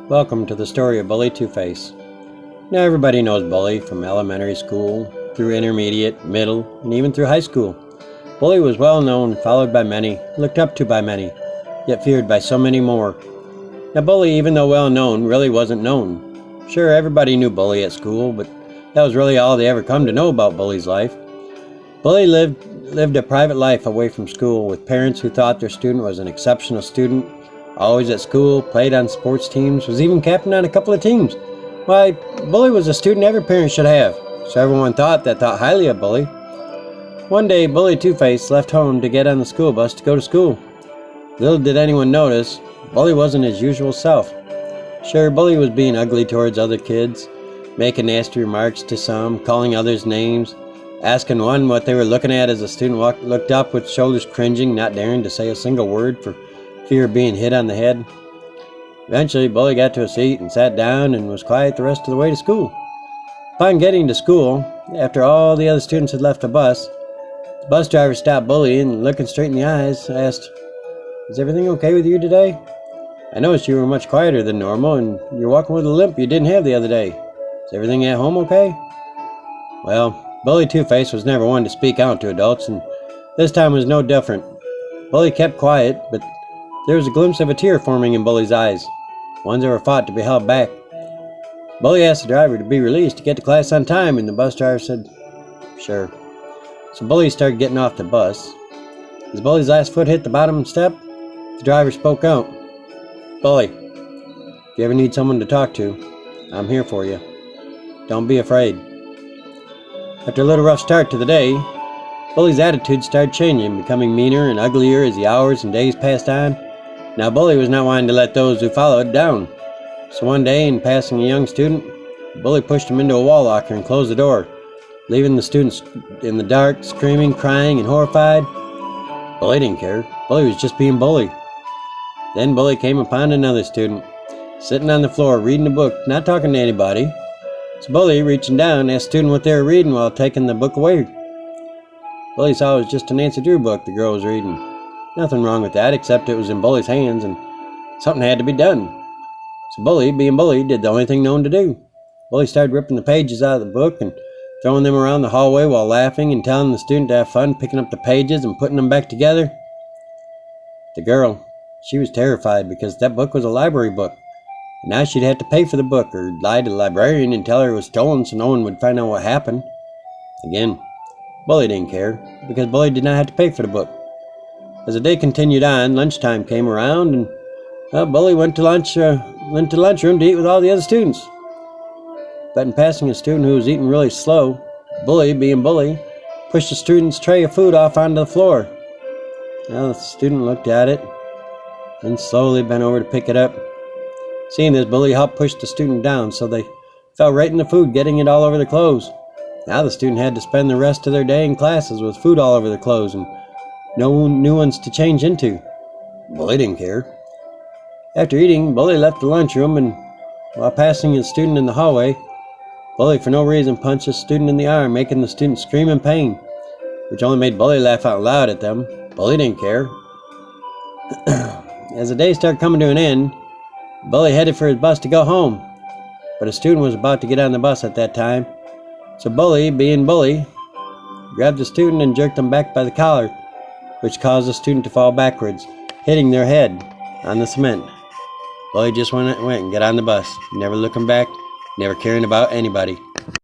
Welcome to the story of Bully Two-Face. Now everybody knows Bully from elementary school, through intermediate, middle, and even through high school. Bully was well known, followed by many, looked up to by many, yet feared by so many more. Now Bully, even though well known, really wasn't known. Sure, everybody knew Bully at school, but that was really all they ever come to know about Bully's life. Bully lived a private life away from school with parents who thought their student was an exceptional student, always at school, played on sports teams, was even captain on a couple of teams. Why, Bully was a student every parent should have, so everyone thought highly of Bully. One day, Bully Two-Face left home to get on the school bus to go to school. Little did anyone notice, Bully wasn't his usual self. Sure, Bully was being ugly towards other kids, making nasty remarks to some, calling others names, asking one what they were looking at as the student looked up with shoulders cringing, not daring to say a single word for fear of being hit on the head. Eventually, Bully got to a seat and sat down and was quiet the rest of the way to school. Upon getting to school, after all the other students had left the bus driver stopped Bully and, looking straight in the eyes, asked, "Is everything okay with you today? I noticed you were much quieter than normal and you're walking with a limp you didn't have the other day. Is everything at home okay?" Well, Bully Two-Face was never one to speak out to adults, and this time was no different. Bully kept quiet, but there was a glimpse of a tear forming in Bully's eyes, ones that were thought to be held back. Bully asked the driver to be released to get to class on time, and the bus driver said, "Sure." So Bully started getting off the bus. As Bully's last foot hit the bottom step, the driver spoke out. "Bully, if you ever need someone to talk to, I'm here for you. Don't be afraid." After a little rough start to the day, Bully's attitude started changing, becoming meaner and uglier as the hours and days passed on. Now Bully was not wanting to let those who followed down. So one day, in passing a young student, Bully pushed him into a wall locker and closed the door, leaving the students in the dark, screaming, crying, and horrified. Bully didn't care. Bully was just being Bully. Then Bully came upon another student, sitting on the floor reading a book, not talking to anybody. So Bully, reaching down, asked the student what they were reading while taking the book away. Bully saw it was just a Nancy Drew book the girl was reading. Nothing wrong with that, except it was in Bully's hands and something had to be done. So Bully, being Bully, did the only thing known to do. Bully started ripping the pages out of the book and throwing them around the hallway while laughing and telling the student to have fun picking up the pages and putting them back together. The girl, she was terrified because that book was a library book. And now she'd have to pay for the book or lie to the librarian and tell her it was stolen so no one would find out what happened. Again, Bully didn't care because Bully did not have to pay for the book. As the day continued on, lunchtime came around and Bully went to the lunchroom to eat with all the other students. But in passing a student who was eating really slow, Bully, being Bully, pushed the student's tray of food off onto the floor. Now the student looked at it, then slowly bent over to pick it up. Seeing this, Bully helped push the student down so they fell right in the food, getting it all over their clothes. Now the student had to spend the rest of their day in classes with food all over their clothes and no new ones to change into. Bully didn't care. After eating, Bully left the lunchroom, and while passing his student in the hallway, Bully for no reason punched his student in the arm, making the student scream in pain, which only made Bully laugh out loud at them. Bully didn't care. As the day started coming to an end, Bully headed for his bus to go home, but a student was about to get on the bus at that time. So Bully, being Bully, grabbed the student and jerked him back by the collar, which caused the student to fall backwards, hitting their head on the cement. Bully just went and got on the bus, never looking back, never caring about anybody.